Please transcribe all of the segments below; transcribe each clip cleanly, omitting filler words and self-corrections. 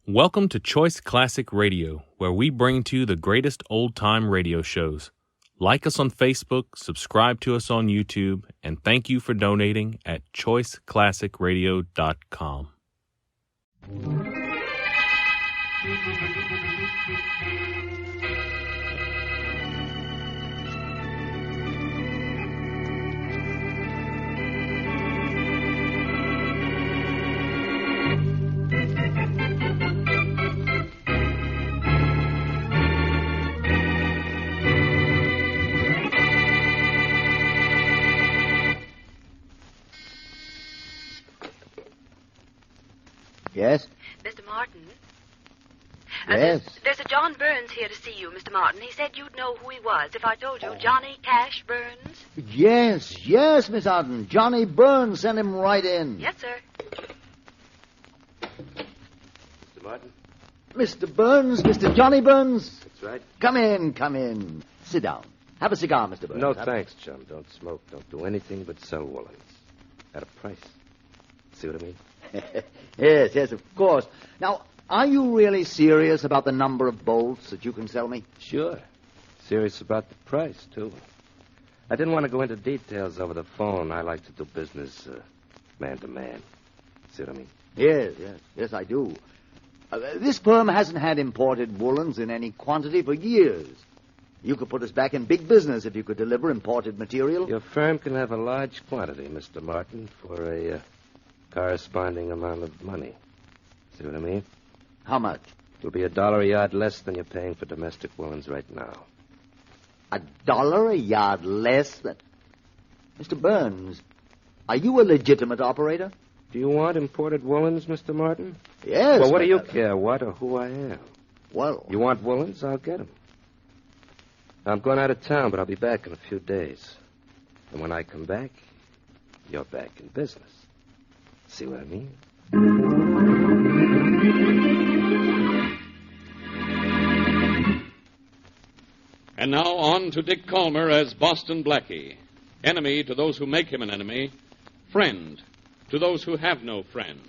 Welcome to Choice Classic Radio, where we bring to you the greatest old-time radio shows. Like us on Facebook, subscribe to us on YouTube, and thank you for donating at choiceclassicradio.com. Yes? Mr. Martin? Yes? There's a John Burns here to see you, Mr. Martin. He said you'd know who he was if I told you. Johnny Cash Burns? Yes, Miss Arden. Johnny Burns, send him right in. Yes, sir. Mr. Martin? Mr. Burns, Mr. Johnny Burns. That's right. Come in. Sit down. Have a cigar, Mr. Burns. No, thanks, chum. Don't smoke. Don't do anything but sell Woolens. At a price. See what I mean? Yes, of course. Now, are you really serious about the number of bolts that you can sell me? Sure. Serious about the price, too. I didn't want to go into details over the phone. I like to do business man to man. See what I mean? Yes, I do. This firm hasn't had imported woolens in any quantity for years. You could put us back in big business if you could deliver imported material. Your firm can have a large quantity, Mr. Martin, for a corresponding amount of money. See what I mean? How much? It'll be $1 a yard less than you're paying for domestic woolens right now. $1 a yard less than... Mr. Burns, are you a legitimate operator? Do you want imported woolens, Mr. Martin? Yes. Well, what do you care, what or who I am? Well... You want woolens? I'll get them. I'm going out of town, but I'll be back in a few days. And when I come back, you're back in business. See what I mean? And now on to Dick Calmer as Boston Blackie. Enemy to those who make him an enemy. Friend to those who have no friend.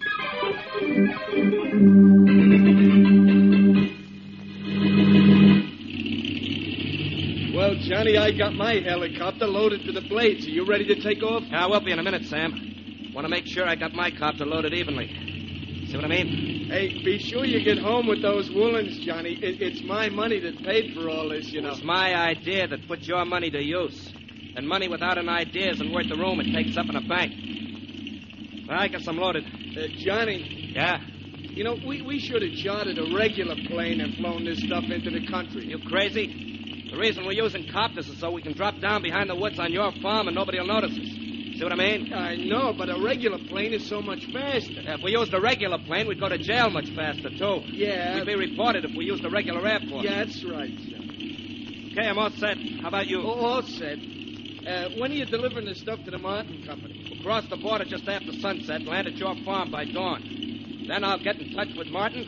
Well, Johnny, I got my helicopter loaded to the blades. Are you ready to take off? I will be in a minute, Sam. Want to make sure I got my copter loaded evenly. See what I mean? Hey, be sure you get home with those woolens, Johnny. It's my money that paid for all this, you know. It's my idea that put your money to use. And money without an idea isn't worth the room it takes up in a bank. I guess I'm loaded. Johnny. Yeah? You know, we should have chartered a regular plane and flown this stuff into the country. You crazy? The reason we're using copters is so we can drop down behind the woods on your farm and nobody will notice us. See what I mean? I know, but a regular plane is so much faster. If we used a regular plane, we'd go to jail much faster, too. Yeah. We'd be reported if we used a regular airport. Yeah, that's right, son. Okay, I'm all set. How about you? All set. When are you delivering the stuff to the Martin Company? We'll cross the border just after sunset and land at your farm by dawn. Then I'll get in touch with Martin,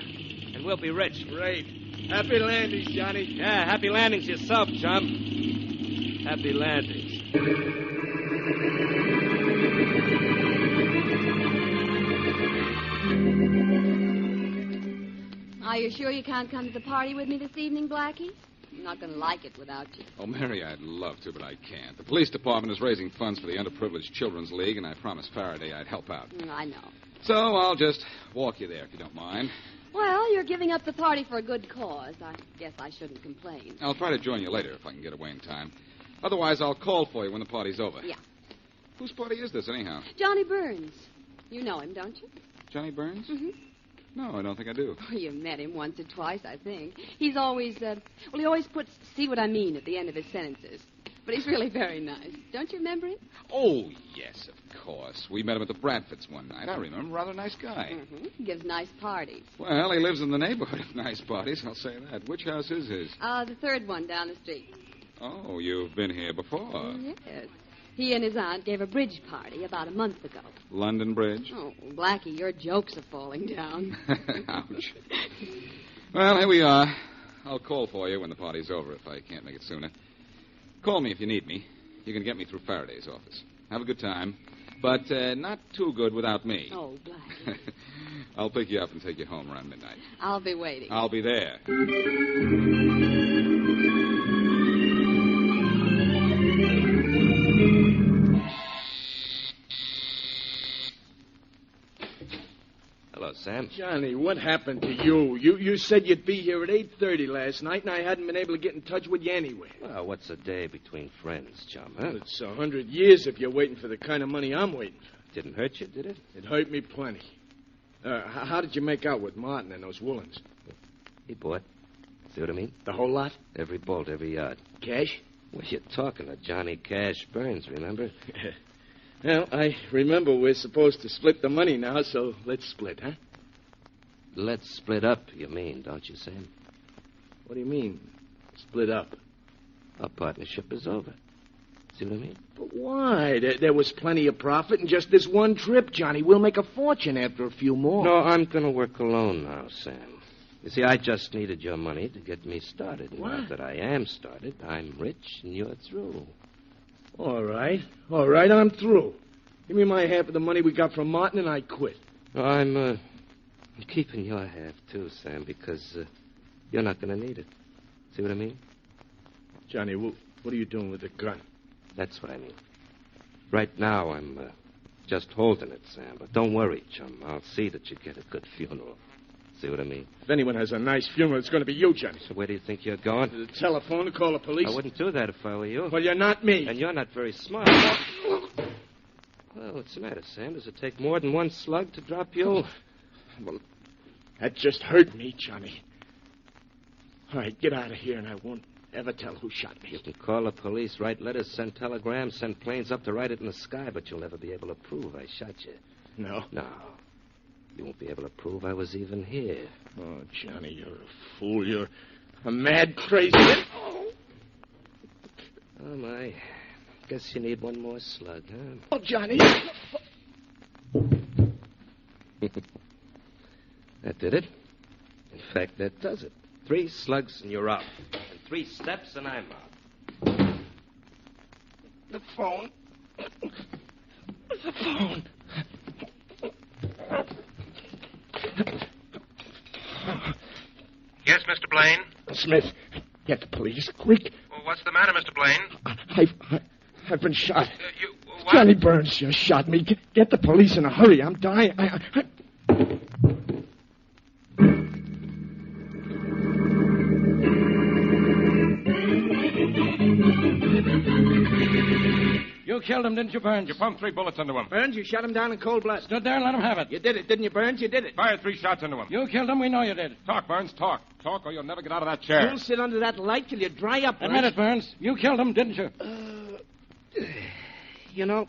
and we'll be rich. Great. Happy landings, Johnny. Yeah, happy landings yourself, chum. Happy landings. Are you sure you can't come to the party with me this evening, Blackie? I'm not going to like it without you. Oh, Mary, I'd love to, but I can't. The police department is raising funds for the Underprivileged Children's League, and I promised Faraday I'd help out. I know. So I'll just walk you there, if you don't mind. Well, you're giving up the party for a good cause. I guess I shouldn't complain. I'll try to join you later if I can get away in time. Otherwise, I'll call for you when the party's over. Yeah. Whose party is this, anyhow? Johnny Burns. You know him, don't you? Johnny Burns? Mm-hmm. No, I don't think I do. Oh, you met him once or twice, I think. He's always, he always puts "see what I mean" at the end of his sentences. But he's really very nice. Don't you remember him? Oh, yes, of course. We met him at the Bradfords one night. I remember. Rather nice guy. Mm-hmm. He gives nice parties. Well, he lives in the neighborhood of nice parties, I'll say that. Which house is his? The third one down the street. Oh, you've been here before. Yes. He and his aunt gave a bridge party about a month ago. London Bridge? Oh, Blackie, your jokes are falling down. Ouch. Well, here we are. I'll call for you when the party's over if I can't make it sooner. Call me if you need me. You can get me through Faraday's office. Have a good time. But not too good without me. Oh, Blackie. I'll pick you up and take you home around midnight. I'll be waiting. I'll be there. Hello, Sam. Johnny, what happened to you? You said you'd be here at 8:30 last night, and I hadn't been able to get in touch with you anyway. Well, what's a day between friends, chum, huh? It's 100 years if you're waiting for the kind of money I'm waiting for. Didn't hurt you, did it? It hurt me plenty. How did you make out with Martin and those Woolens? He bought. See what I mean? The whole lot? Every bolt, every yard. Cash? Well, you're talking to Johnny Cash Burns, remember? Well, I remember we're supposed to split the money now, so let's split, huh? Let's split up, you mean, don't you, Sam? What do you mean, split up? Our partnership is over. See what I mean? But why? There was plenty of profit in just this one trip, Johnny. We'll make a fortune after a few more. No, I'm going to work alone now, Sam. You see, I just needed your money to get me started. What? Now that I am started, I'm rich and you're through. All right, I'm through. Give me my half of the money we got from Martin, and I quit. No, I'm keeping your half, too, Sam, because you're not going to need it. See what I mean? Johnny, what are you doing with the gun? That's what I mean. Right now, I'm just holding it, Sam. But don't worry, chum. I'll see that you get a good funeral. See what I mean? If anyone has a nice funeral, it's going to be you, Johnny. So where do you think you're going? To the telephone to call the police. I wouldn't do that if I were you. Well, you're not me. And you're not very smart. Well, what's the matter, Sam? Does it take more than one slug to drop you? Well, that just hurt me, Johnny. All right, get out of here, and I won't ever tell who shot me. You can call the police, write letters, send telegrams, send planes up to write it in the sky, but you'll never be able to prove I shot you. No? No. You won't be able to prove I was even here. Oh, Johnny, you're a fool. You're a mad, crazy... Oh, my. Guess you need one more slug, huh? Oh, Johnny. That did it. In fact, that does it. 3 slugs and you're out. And 3 steps and I'm out. The phone. The phone. Yes, Mr. Blaine? Smith, get the police, quick. Well, what's the matter, Mr. Blaine? I've been shot. What? Johnny Burns just shot me. Get the police in a hurry. I'm dying. You killed him, didn't you, Burns? You pumped 3 bullets into him. Burns, you shot him down in cold blood. Stood there and let him have it. You did it, didn't you, Burns? You did it. Fired 3 shots into him. You killed him. We know you did. Talk, Burns, talk. Talk, or you'll never get out of that chair. You'll sit under that light till you dry up, Burns. Admit it, Burns. You killed him, didn't you? You know,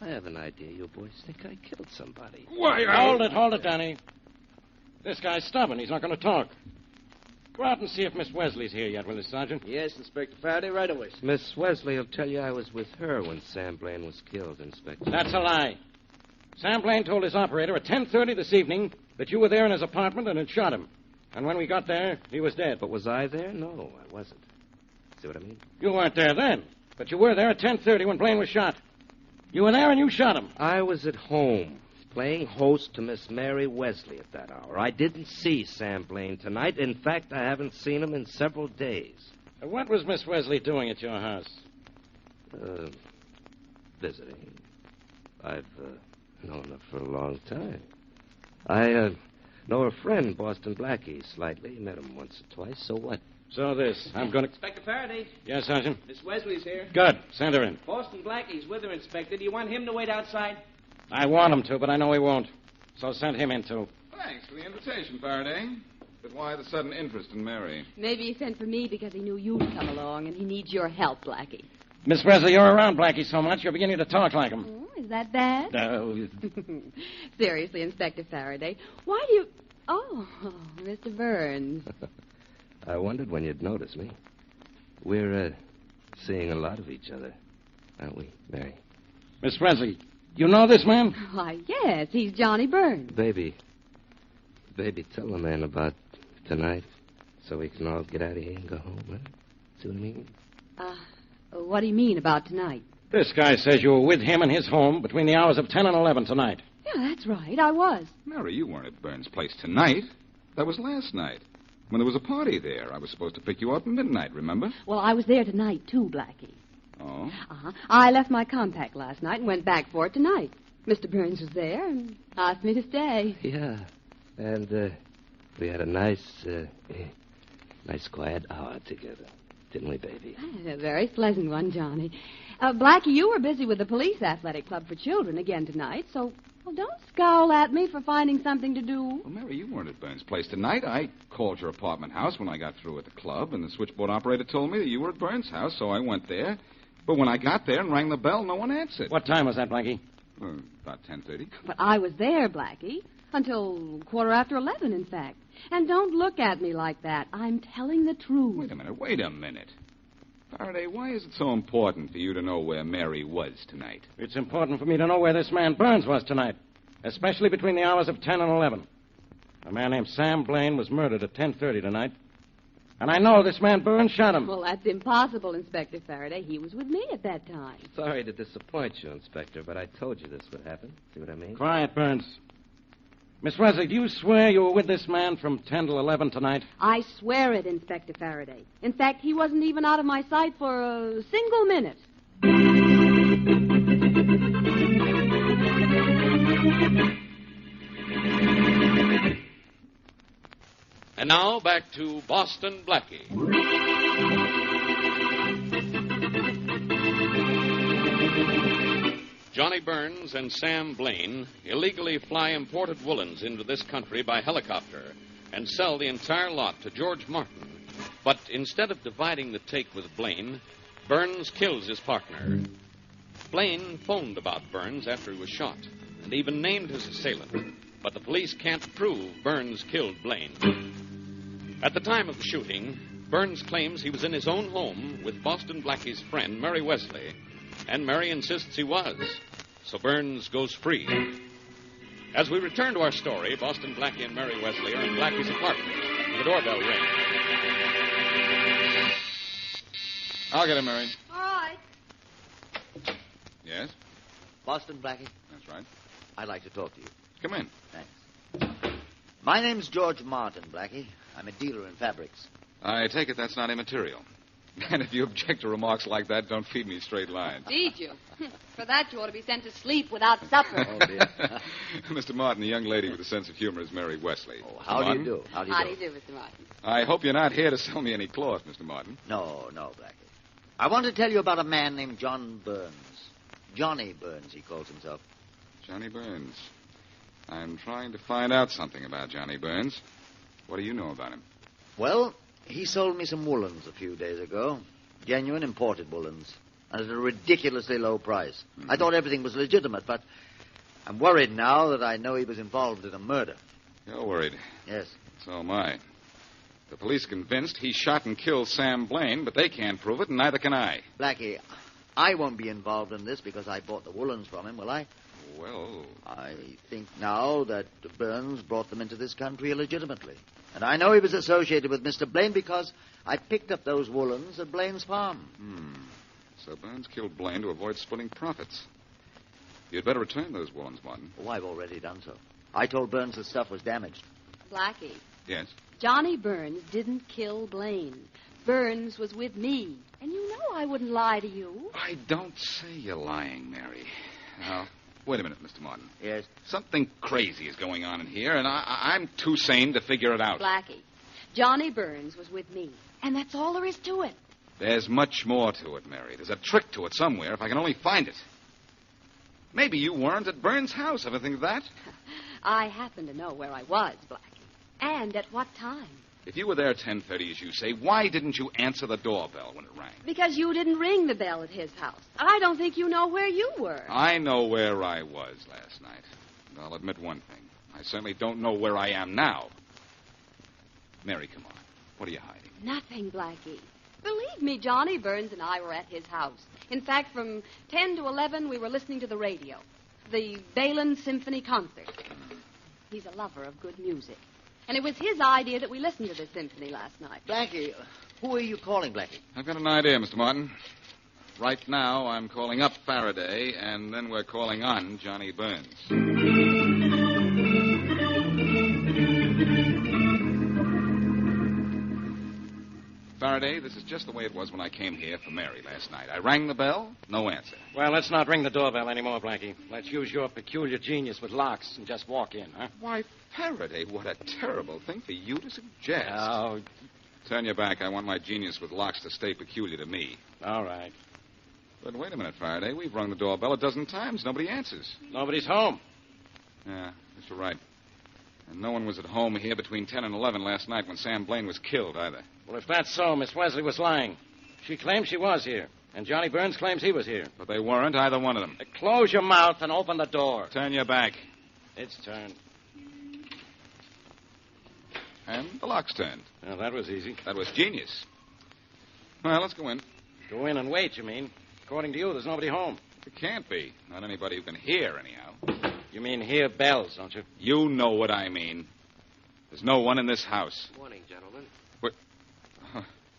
I have an idea you boys think I killed somebody. Why, Hold it, Danny. This guy's stubborn. He's not going to talk. Go out and see if Miss Wesley's here yet, will you, Sergeant? Yes, Inspector Faraday, right away. Miss Wesley will tell you I was with her when Sam Blaine was killed, Inspector. That's a lie. Sam Blaine told his operator at 10:30 this evening that you were there in his apartment and had shot him. And when we got there, he was dead. But was I there? No, I wasn't. See what I mean? You weren't there then, but you were there at 10:30 when Blaine was shot. You were there and you shot him. I was at home, playing host to Miss Mary Wesley at that hour. I didn't see Sam Blaine tonight. In fact, I haven't seen him in several days. What was Miss Wesley doing at your house? Visiting. I've known her for a long time. I know her friend, Boston Blackie, slightly. Met him once or twice. So what? So this. I'm going to... Inspector Faraday. Yes, Sergeant? Miss Wesley's here. Good. Send her in. Boston Blackie's with her, Inspector. Do you want him to wait outside? I want him to, but I know he won't. So send him in, too. Thanks for the invitation, Faraday. But why the sudden interest in Mary? Maybe he sent for me because he knew you'd come along and he needs your help, Blackie. Miss Wesley, you're around Blackie so much, you're beginning to talk like him. Oh, is that bad? No. Seriously, Inspector Faraday, why do you... Oh, Mr. Burns. I wondered when you'd notice me. We're seeing a lot of each other, aren't we, Mary? Miss Wesley, you know this man? Why, yes, he's Johnny Burns. Baby, tell the man about tonight so we can all get out of here and go home, huh? See what I mean? What do you mean about tonight? This guy says you were with him in his home between the hours of 10 and 11 tonight. Yeah, that's right. I was. Mary, you weren't at Burns' place tonight. That was last night. When there was a party there, I was supposed to pick you up at midnight, remember? Well, I was there tonight, too, Blackie. Oh? Uh-huh. I left my compact last night and went back for it tonight. Mr. Burns was there and asked me to stay. Yeah. And we had a nice quiet hour together. Didn't we, baby? A very pleasant one, Johnny. Blackie, you were busy with the police athletic club for children again tonight, so don't scowl at me for finding something to do. Well, Mary, you weren't at Burns' place tonight. I called your apartment house when I got through at the club, and the switchboard operator told me that you were at Burns' house, so I went there. But when I got there and rang the bell, no one answered. What time was that, Blackie? About 10:30. But I was there, Blackie, until 11:15, in fact. And don't look at me like that. I'm telling the truth. Wait a minute. Faraday, why is it so important for you to know where Mary was tonight? It's important for me to know where this man Burns was tonight, especially between the hours of 10 and 11. A man named Sam Blaine was murdered at 10:30 tonight. And I know this man Burns shot him. Well, that's impossible, Inspector Faraday. He was with me at that time. Sorry to disappoint you, Inspector, but I told you this would happen. See what I mean? Quiet, Burns. Miss Wesley, do you swear you were with this man from 10 till 11 tonight? I swear it, Inspector Faraday. In fact, he wasn't even out of my sight for a single minute. And now back to Boston Blackie. Johnny Burns and Sam Blaine illegally fly imported woolens into this country by helicopter and sell the entire lot to George Martin. But instead of dividing the take with Blaine, Burns kills his partner. Blaine phoned about Burns after he was shot and even named his assailant. But the police can't prove Burns killed Blaine. At the time of the shooting, Burns claims he was in his own home with Boston Blackie's friend, Mary Wesley, and Mary insists he was. So Burns goes free. As we return to our story, Boston Blackie and Mary Wesley are in Blackie's apartment. The doorbell rings. I'll get him, Mary. All right. Yes? Boston Blackie, That's right. I'd like to talk to you. Come in. Thanks. My name's George Martin, Blackie. I'm a dealer in fabrics. I take it that's not immaterial. And if you object to remarks like that, don't feed me straight lines. Did you? For that, you ought to be sent to sleep without supper. Oh, dear. Mr. Martin, the young lady with a sense of humor is Mary Wesley. Oh, how do you do? How do you do, Mr. Martin? I hope you're not here to sell me any cloth, Mr. Martin. No, Blackie. I want to tell you about a man named John Burns. Johnny Burns, he calls himself. Johnny Burns. I'm trying to find out something about Johnny Burns. What do you know about him? Well, he sold me some woolens a few days ago. Genuine imported woolens. And at a ridiculously low price. Mm-hmm. I thought everything was legitimate, but I'm worried now that I know he was involved in a murder. You're worried? Yes. So am I. The police convinced he shot and killed Sam Blaine, but they can't prove it, and neither can I. Blackie, I won't be involved in this because I bought the woolens from him, will I? Well... I think now that Burns brought them into this country illegitimately. And I know he was associated with Mr. Blaine because I picked up those woolens at Blaine's farm. So Burns killed Blaine to avoid splitting profits. You'd better return those woolens, Martin. Oh, I've already done so. I told Burns the stuff was damaged. Blackie. Yes? Johnny Burns didn't kill Blaine. Burns was with me. And you know I wouldn't lie to you. I don't say you're lying, Mary. Now, wait a minute, Mr. Martin. Yes? Something crazy is going on in here, and I'm too sane to figure it out. Blackie, Johnny Burns was with me. And that's all there is to it. There's much more to it, Mary. There's a trick to it somewhere, if I can only find it. Maybe you weren't at Burns' house. Ever think of that? I happen to know where I was, Blackie. And at what time. If you were there at 10:30, as you say, why didn't you answer the doorbell when it rang? Because you didn't ring the bell at his house. I don't think you know where you were. I know where I was last night. And I'll admit one thing. I certainly don't know where I am now. Mary, come on. What are you hiding? Nothing, Blackie. Believe me, Johnny Burns and I were at his house. In fact, from 10 to 11, we were listening to the radio. The Balin Symphony Concert. He's a lover of good music. And it was his idea that we listened to the symphony last night. Blackie, who are you calling, Blackie? I've got an idea, Mr. Martin. Right now, I'm calling up Faraday, and then we're calling on Johnny Burns. Faraday, this is just the way it was when I came here for Mary last night. I rang the bell, no answer. Well, let's not ring the doorbell anymore, Blackie. Let's use your peculiar genius with locks and just walk in, huh? Why, Faraday, what a terrible thing for you to suggest. Oh. Turn your back. I want my genius with locks to stay peculiar to me. All right. But wait a minute, Faraday. We've rung the doorbell a dozen times. Nobody answers. Nobody's home. Yeah, you're right. And no one was at home here between 10 and 11 last night when Sam Blaine was killed, either. Well, if that's so, Miss Wesley was lying. She claims she was here, and Johnny Burns claims he was here. But they weren't, either one of them. Close your mouth and open the door. Turn your back. It's turned. And the lock's turned. Well, that was easy. That was genius. Well, let's go in. Go in and wait, you mean? According to you, there's nobody home. It can't be. Not anybody who can hear, anyhow. You mean hear bells, don't you? You know what I mean. There's no one in this house. Morning, gentlemen. What?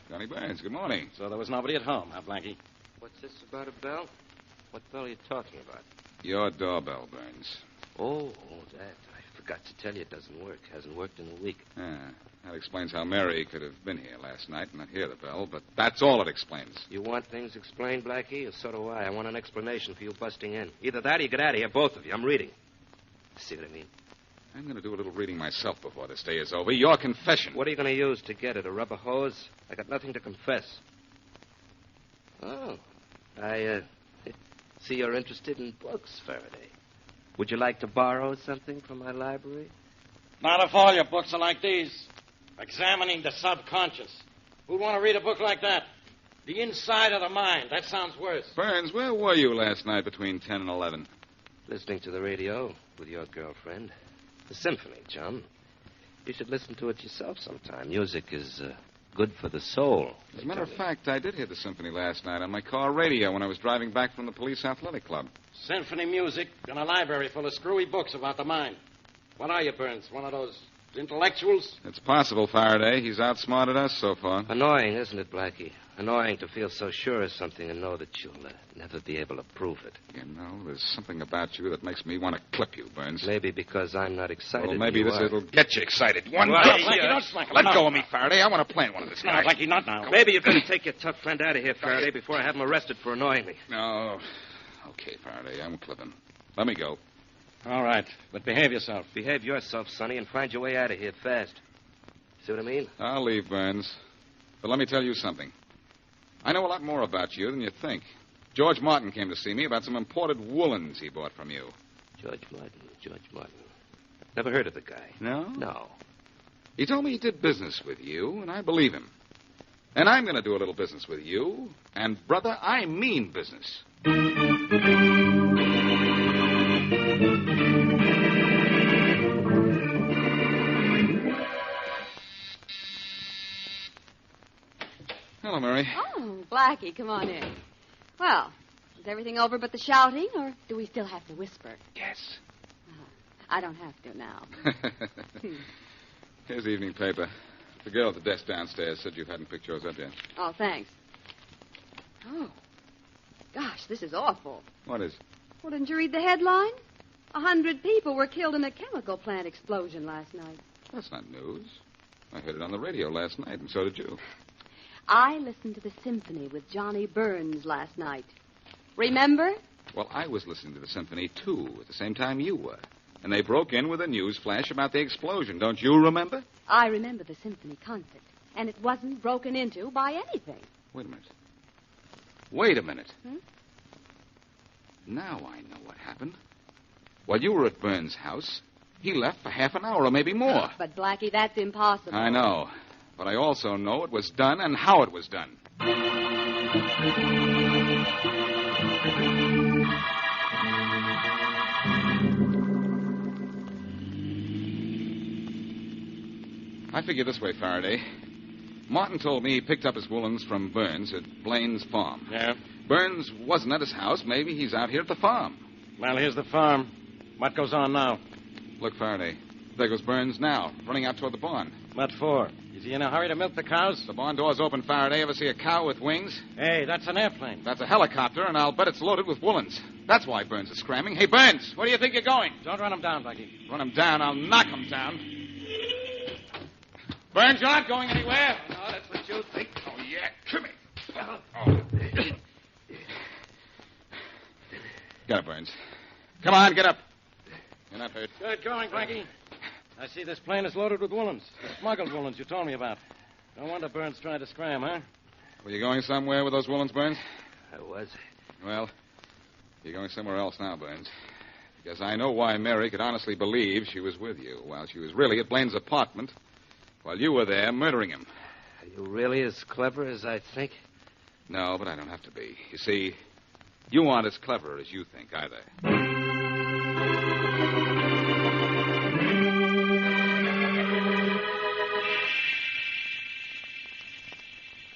Johnny Burns, good morning. So there was nobody at home, huh, Blackie? What's this about a bell? What bell are you talking about? Your doorbell, Burns. Oh, that. I forgot to tell you it doesn't work. Hasn't worked in a week. That explains how Mary could have been here last night and not hear the bell, but that's all it explains. You want things explained, Blackie? Or so do I. I want an explanation for you busting in. Either that or you get out of here, both of you. I'm reading. See what I mean? I'm going to do a little reading myself before this day is over. Your confession. What are you going to use to get it? A rubber hose? I got nothing to confess. Oh. I see you're interested in books, Faraday. Would you like to borrow something from my library? Not if all your books are like these. Examining the subconscious. Who'd want to read a book like that? The inside of the mind. That sounds worse. Burns, where were you last night between 10 and 11? Listening to the radio with your girlfriend. The symphony, chum. You should listen to it yourself sometime. Music is good for the soul. As a matter of fact, I did hear the symphony last night on my car radio when I was driving back from the police athletic club. Symphony music and a library full of screwy books about the mind. What are you, Burns? One of those intellectuals? It's possible, Faraday. He's outsmarted us so far. Annoying, isn't it, Blackie? Annoying to feel so sure of something and know that you'll never be able to prove it. You know, there's something about you that makes me want to clip you, Burns. Maybe because I'm not excited. Well, maybe it'll get you excited. One well, drop. Blackie, don't smack him. Let go of me, Faraday. I want to plant one of this guy. No, Blackie, not now. Maybe you better take your tough friend out of here, Faraday, before I have him arrested for annoying me. No. Okay, Faraday, I won't clip him. Let me go. All right, but behave yourself. Behave yourself, Sonny, and find your way out of here fast. See what I mean? I'll leave, Burns. But let me tell you something. I know a lot more about you than you think. George Martin came to see me about some imported woolens he bought from you. George Martin. Never heard of the guy. No? No. He told me he did business with you, and I believe him. And I'm going to do a little business with you. And, brother, I mean business. Hello, Mary. Oh, Blackie, come on in. Well, is everything over but the shouting, or do we still have to whisper? Yes. I don't have to now. Here's the evening paper. The girl at the desk downstairs said you hadn't picked yours up yet. Oh, thanks. Oh, gosh, this is awful. What is? Well, didn't you read the headline? 100 people were killed in a chemical plant explosion last night. That's not news. I heard it on the radio last night, and so did you. I listened to the symphony with Johnny Burns last night. Remember? Well, I was listening to the symphony, too, at the same time you were. And they broke in with a news flash about the explosion. Don't you remember? I remember the symphony concert, and it wasn't broken into by anything. Wait a minute. Hmm? Now I know what happened. While you were at Burns' house, he left for half an hour or maybe more. But, Blackie, that's impossible. I know. But I also know it was done and how it was done. I figure this way, Faraday. Martin told me he picked up his woolens from Burns at Blaine's farm. Yeah? Burns wasn't at his house. Maybe he's out here at the farm. Well, here's the farm. What goes on now? Look, Faraday. There goes Burns now, running out toward the barn. What for? Is he in a hurry to milk the cows? The barn door's open, Faraday. Ever see a cow with wings? Hey, that's an airplane. That's a helicopter, and I'll bet it's loaded with Woolens. That's why Burns is scramming. Hey, Burns, where do you think you're going? Don't run him down, Blackie. Run him down. I'll knock him down. Burns, you're not going anywhere. No, that's what you think. Oh, yeah. Come here. Oh. Get up, Burns. Come on, get up. You're not hurt. Good going, Blackie. I see this plane is loaded with Woolens. The smuggled Woolens you told me about. No wonder Burns tried to scram, huh? Were you going somewhere with those Woolens, Burns? I was. Well, you're going somewhere else now, Burns. Because I know why Mary could honestly believe she was with you while she was really at Blaine's apartment while you were there murdering him. Are you really as clever as I think? No, but I don't have to be. You see, you aren't as clever as you think either.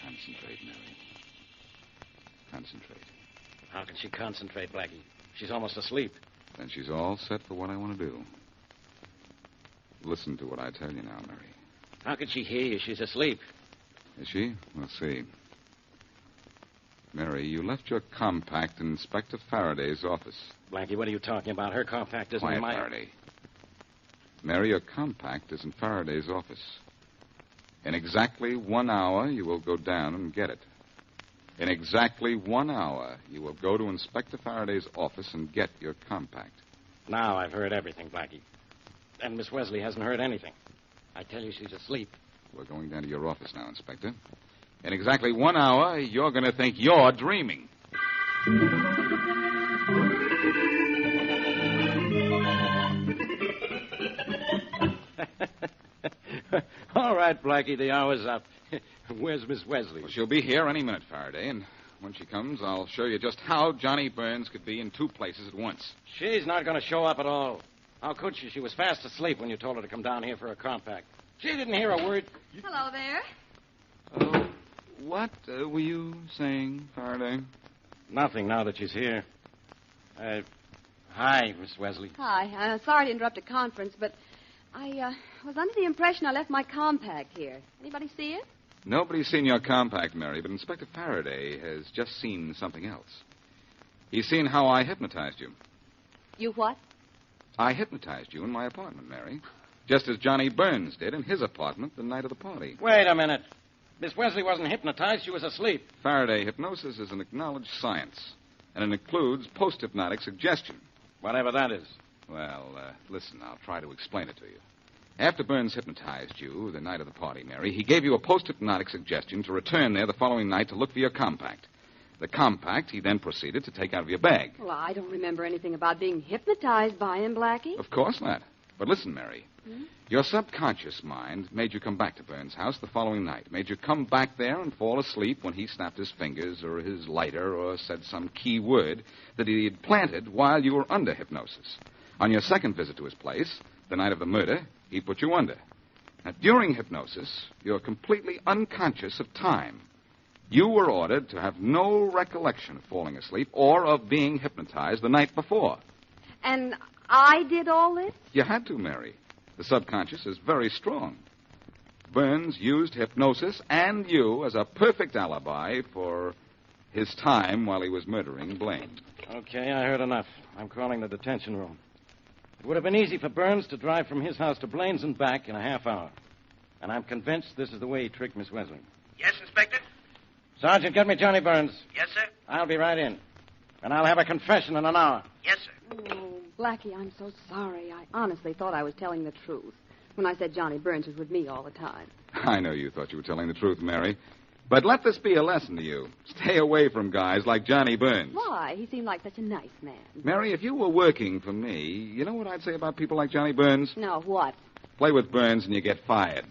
Concentrate, Mary. Concentrate. How can she concentrate, Blackie? She's almost asleep. Then she's all set for what I want to do. Listen to what I tell you now, Mary. How can she hear you? She's asleep. Is she? We'll see. Mary, you left your compact in Inspector Faraday's office. Blackie, what are you talking about? Her compact isn't Quiet, in my... Faraday. Mary, your compact is in Faraday's office. In exactly 1 hour, you will go down and get it. In exactly 1 hour, you will go to Inspector Faraday's office and get your compact. Now I've heard everything, Blackie. And Miss Wesley hasn't heard anything. I tell you, she's asleep. We're going down to your office now, Inspector. In exactly 1 hour, you're going to think you're dreaming. All right, Blackie, the hour's up. Where's Miss Wesley? Well, she'll be here any minute, Faraday, and when she comes, I'll show you just how Johnny Burns could be in two places at once. She's not going to show up at all. How could she? She was fast asleep when you told her to come down here for a compact. She didn't hear a word. Hello there. What were you saying, Faraday? Nothing now that she's here. Hi, Miss Wesley. Hi. Sorry to interrupt a conference, but I was under the impression I left my compact here. Anybody see it? Nobody's seen your compact, Mary, but Inspector Faraday has just seen something else. He's seen how I hypnotized you. You what? I hypnotized you in my apartment, Mary. Just as Johnny Burns did in his apartment the night of the party. Wait a minute. Miss Wesley wasn't hypnotized. She was asleep. Faraday, hypnosis is an acknowledged science, and it includes post-hypnotic suggestion. Whatever that is. Well, listen, I'll try to explain it to you. After Burns hypnotized you the night of the party, Mary, he gave you a post-hypnotic suggestion to return there the following night to look for your compact. The compact he then proceeded to take out of your bag. Well, I don't remember anything about being hypnotized by him, Blackie. Of course not. But listen, Mary. Your subconscious mind made you come back to Burns' house the following night, made you come back there and fall asleep when he snapped his fingers or his lighter or said some key word that he had planted while you were under hypnosis. On your second visit to his place, the night of the murder, he put you under. Now, during hypnosis, you're completely unconscious of time. You were ordered to have no recollection of falling asleep or of being hypnotized the night before. And I did all this? You had to, Mary. The subconscious is very strong. Burns used hypnosis and you as a perfect alibi for his time while he was murdering Blaine. Okay, I heard enough. I'm calling the detention room. It would have been easy for Burns to drive from his house to Blaine's and back in a half hour. And I'm convinced this is the way he tricked Miss Wesley. Yes, Inspector? Sergeant, get me Johnny Burns. Yes, sir? I'll be right in. And I'll have a confession in an hour. Yes, sir. Oh, Blackie, I'm so sorry. I honestly thought I was telling the truth when I said Johnny Burns was with me all the time. I know you thought you were telling the truth, Mary. But let this be a lesson to you. Stay away from guys like Johnny Burns. Why? He seemed like such a nice man. Mary, if you were working for me, you know what I'd say about people like Johnny Burns? No, what? Play with Burns and you get fired.